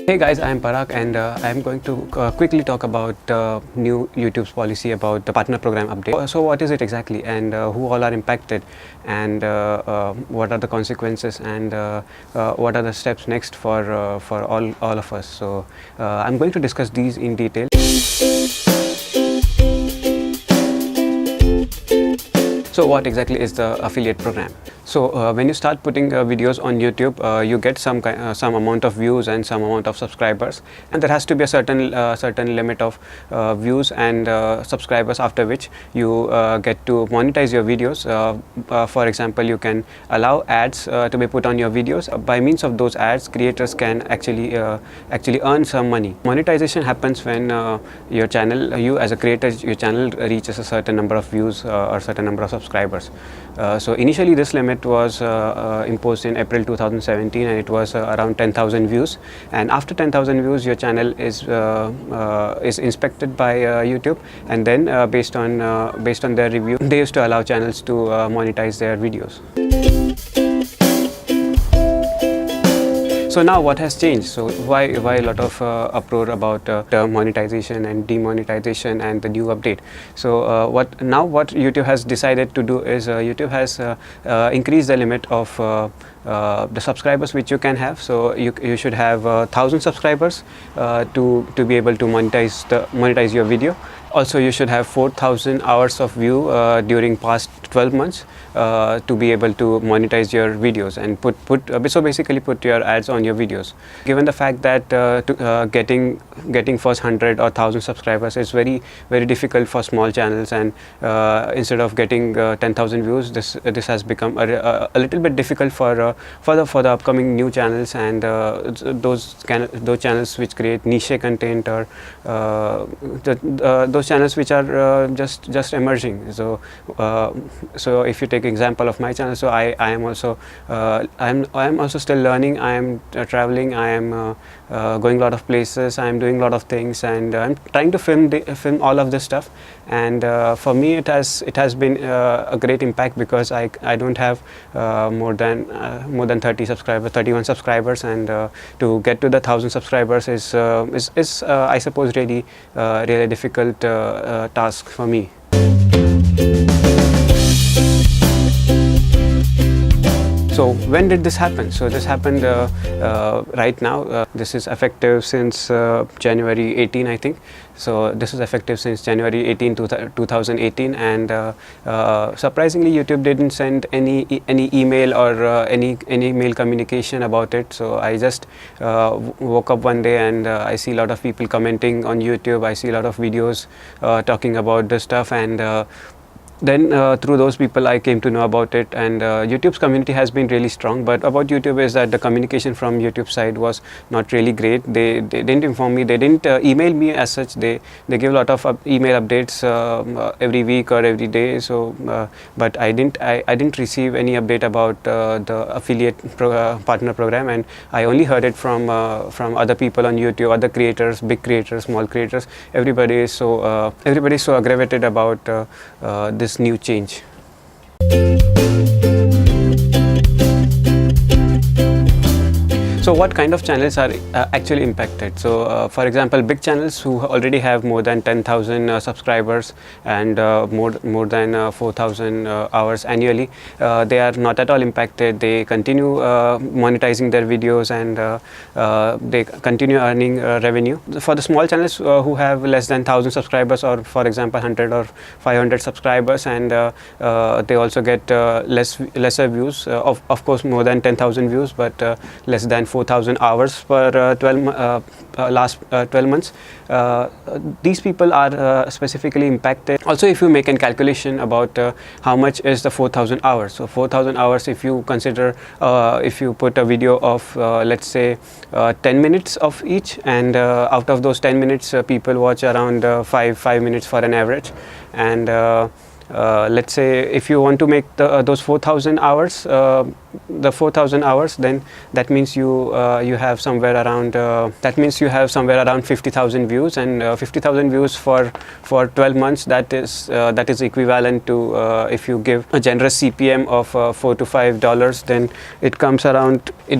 Hey guys, I am Parag and I am going to quickly talk about new YouTube's policy about the partner program update. So what is it exactly, and who all are impacted, and what are the consequences, and what are the steps next for all of us. So I'm going to discuss these in detail. So what exactly is the affiliate program? So when you start putting videos on YouTube, you get some amount of views and some amount of subscribers, and there has to be a certain limit of views and subscribers, after which you get to monetize your videos. For example, you can allow ads to be put on your videos. By means of those ads, creators can actually earn some money. Monetization happens when you as a creator, your channel reaches a certain number of views or certain number of subscribers. So initially this limit was imposed in April 2017, and it was around 10,000 views. And after 10,000 views, your channel is inspected by YouTube, and then based on their review, they used to allow channels to monetize their videos. So now what has changed? So why a lot of uproar about monetization and demonetization and the new update? So what YouTube has decided to do is YouTube has increased the limit of the subscribers which you can have. So you should have 1,000 subscribers to be able to monetize your video. Also, you should have 4,000 hours of view during past 12 months to be able to monetize your videos and so basically put your ads on your videos. Given the fact that getting first 100 or 1,000 subscribers is very difficult for small channels, and instead of getting 10,000 views, this has become a little bit difficult for the upcoming new channels, and those channels which create niche content, or those channels which are just emerging. So if you take example of my channel, so I am also still learning. I am traveling. I am going a lot of places. I am doing a lot of things, and I'm trying to film all of this stuff. And for me, it has been a great impact, because I don't have more than 31 subscribers, and to get to the 1,000 subscribers is I suppose really difficult task for me. So when did this happen? So this happened right now. This is effective since January 18, I think. So this is effective since January 18, 2018, and surprisingly, YouTube didn't send any email or any mail communication about it. So I just woke up one day, and I see a lot of people commenting on YouTube. I see a lot of videos talking about this stuff, and then through those people I came to know about it. And YouTube's community has been really strong, but about YouTube is that the communication from YouTube side was not really great. They didn't inform me, they didn't email me as such. They give a lot of email updates every week or every day. So but I didn't receive any update about the affiliate partner program, and I only heard it from other people on YouTube, other creators, big creators, small creators. Everybody is so aggravated about this new change. So what kind of channels are actually impacted? So for example, big channels who already have more than 10,000 subscribers and more than 4,000 hours annually, they are not at all impacted. They continue monetizing their videos, and they continue earning revenue. For the small channels who have less than 1,000 subscribers, or for example 100 or 500 subscribers, and they also get lesser views, of course more than 10,000 views, but less than 4,000 hours per last 12 months. These people are specifically impacted. Also, if you make a calculation about how much is the 4,000 hours, so 4,000 hours, if you consider, if you put a video of let's say 10 minutes of each, and out of those 10 minutes people watch around 5 minutes for an average, and let's say if you want to make those 4,000 hours, then that means you have somewhere around 50,000 views, and 50,000 views for 12 months, that is equivalent to, if you give a generous CPM of $4 to $5, then it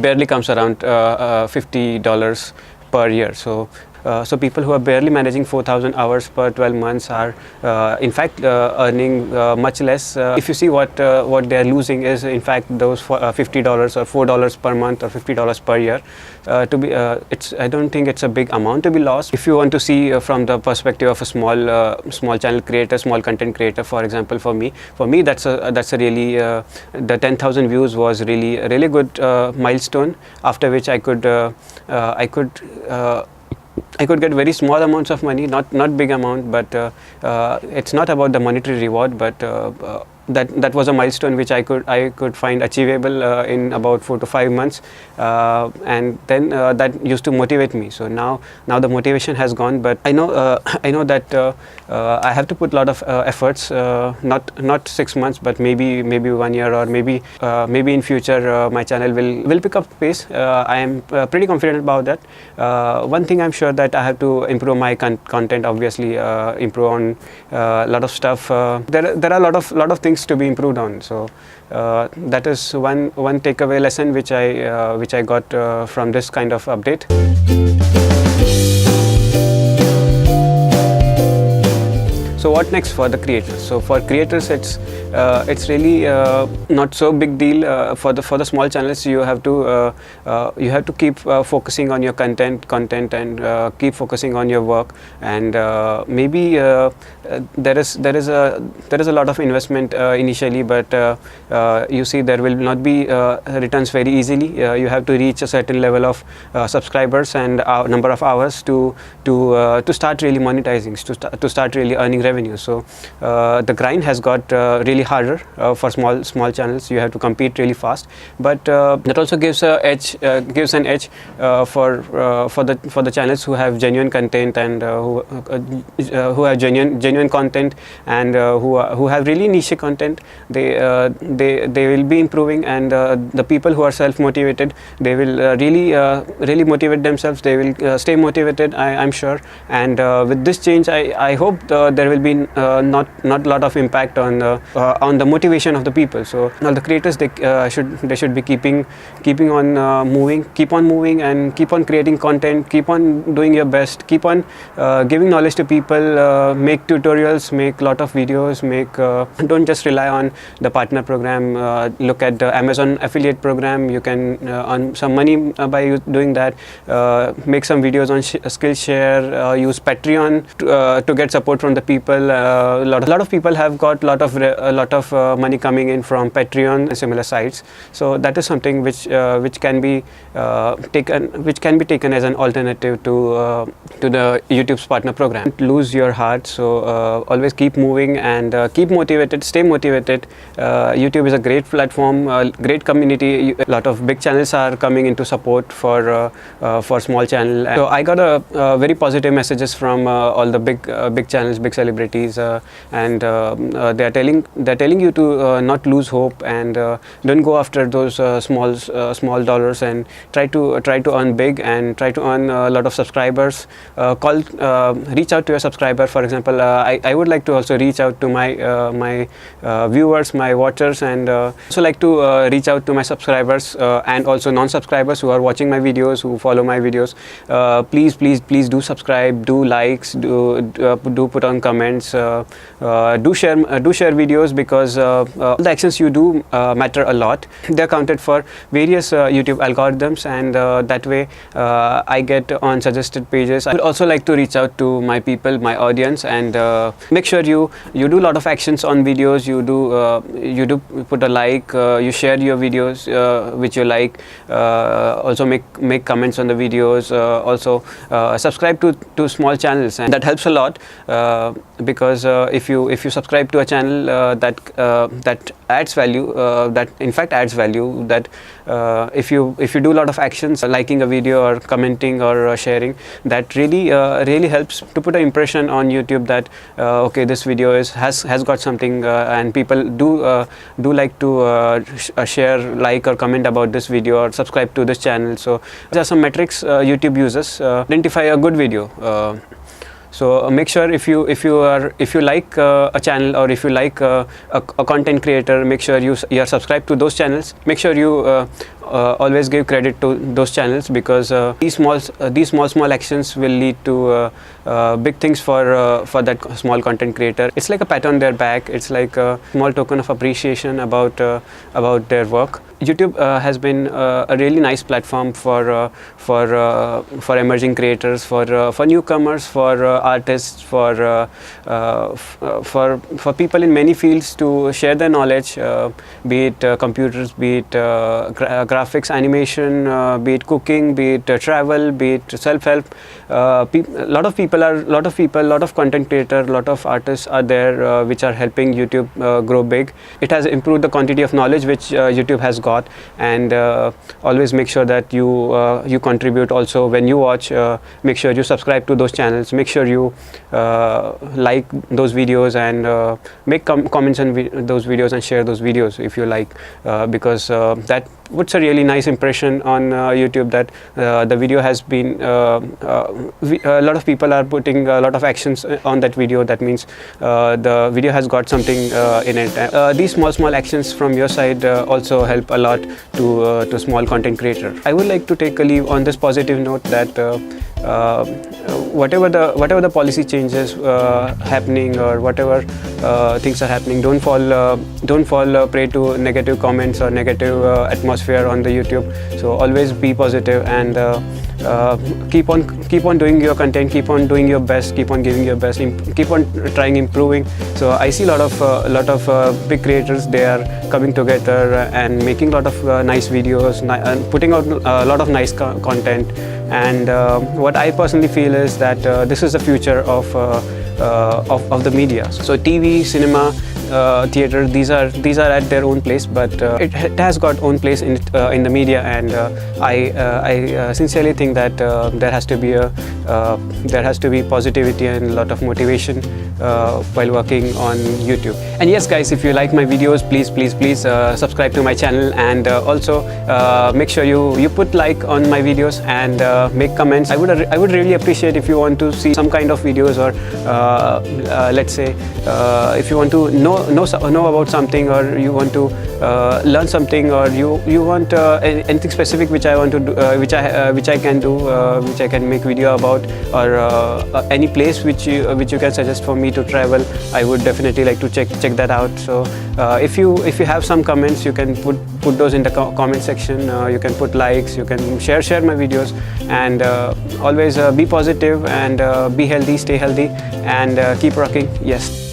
barely comes around $50 per year. So people who are barely managing 4,000 hours per 12 months are in fact earning much less. If you see what they are losing is in fact those $50 or $4 per month or $50 per year. I don't think it's a big amount to be lost. If you want to see from the perspective of a small channel creator, small content creator, for example, for me that's a really the 10,000 views was really a really good milestone, after which I could get very small amounts of money, not big amount, but it's not about the monetary reward, but that was a milestone which I could find achievable in about 4 to 5 months, and then that used to motivate me. So now the motivation has gone, but I know that I have to put a lot of efforts, not 6 months, but maybe 1 year, or maybe in future my channel will pick up pace. I am pretty confident about that. One thing I'm sure that I have to improve my content, obviously, improve on a lot of stuff. There are a lot of things to be improved on. So that is one takeaway lesson which I got from this kind of update. So what next for the creators? So for creators, it's really not so big deal. For the small channels, you have to keep focusing on your content and keep focusing on your work, and maybe there is a lot of investment initially, but you see there will not be returns very easily. You have to reach a certain level of subscribers and number of hours to start really monetizing, to start really earning revenue. So the grind has got really harder for small channels. You have to compete really fast, but that also gives an edge for the channels who have genuine content and who have genuine content, and who have really niche content. They will be improving, and the people who are self-motivated, they will really motivate themselves. They will stay motivated, I'm sure. And with this change, I hope there will be not a lot of impact on the motivation of the people. So now the creators, they should be keeping on moving and keep on creating content, keep on doing your best, keep on giving knowledge to people, make tutorials, make a lot of videos, don't just rely on the partner program. Look at the Amazon affiliate program. You can earn some money by doing that. Make some videos on Skillshare, use Patreon to get support from the people. A lot of people have got a lot of money coming in from Patreon and similar sites. So that is something which can be taken as an alternative to the YouTube's partner program. Don't lose your heart. So always keep moving and keep motivated. Stay motivated. YouTube is a great platform, a great community. A lot of big channels are coming into support for small channel. So I got a very positive messages from all the big channels, big celebrities, and they are telling you to not lose hope, and don't go after those small dollars, and try to earn big and try to earn a lot of subscribers. Reach out to your subscriber. For example, I would like to also reach out to my viewers, my watchers, and also like to reach out to my subscribers and also non-subscribers who are watching my videos, who follow my videos. Please do subscribe, do likes, do put on comments, do share videos, because the actions you do matter a lot. They're counted for various YouTube algorithms, and that way I get on suggested pages. I would also like to reach out to my people, my audience, and make sure you do a lot of actions on videos. You do put a like, you share your videos which you like, also make comments on the videos, also subscribe to small channels, and that helps a lot, because if you subscribe to a channel that adds value, that in fact adds value, that if you do a lot of actions, liking a video or commenting or sharing, that really helps to put an impression on YouTube that okay, this video has got something, and people do like to share, like, or comment about this video, or subscribe to this channel. So there are some metrics YouTube uses identify a good video. So make sure if you like a channel, or if you like a content creator, make sure you are subscribed to those channels. Make sure you always give credit to those channels, because these small actions will lead to big things for that small content creator. It's like a pat on their back. It's like a small token of appreciation about their work. YouTube has been a really nice platform for emerging creators, for newcomers, for artists, for people in many fields to share their knowledge, be it computers, be it graphics, animation, be it cooking, be it travel, be it self-help. A lot of content creators, a lot of artists are there which are helping YouTube grow big. It has improved the quantity of knowledge which YouTube has got. And always make sure that you contribute. Also, when you watch, make sure you subscribe to those channels, make sure you like those videos, and make comments on those videos, and share those videos if you like, because that puts a really nice impression on YouTube, that the video has been a lot of people are putting a lot of actions on that video. That means the video has got something in it. These small actions from your side also help a lot to small content creator. I would like to take a leave on this positive note, that whatever the policy changes happening, or whatever things are happening, don't fall prey to negative comments or negative atmosphere on the YouTube. So always be positive, and keep on doing your content, keep on doing your best, keep on giving your best, keep on trying improving. So I see a lot of big creators. They are coming together and making a lot of nice videos, and putting out a lot of nice content. And what I personally feel is that this is the future of the media. So TV, cinema, theater, these are at their own place, but it has got own place in the media. And I sincerely think that there has to be positivity and a lot of motivation while working on YouTube. And yes, guys, if you like my videos, please subscribe to my channel, and also make sure you put like on my videos, and make comments. I would really appreciate if you want to see some kind of videos, or let's say if you want to know about something, or you want to learn something, or you want anything specific which I want to do, which I can do, which I can make video about, or any place which you can suggest for me to travel. I would definitely like to check that out. So if you have some comments, you can put those in the comment section. You can put likes, you can share my videos, and always be positive, and be healthy, stay healthy, and keep rocking. Yes.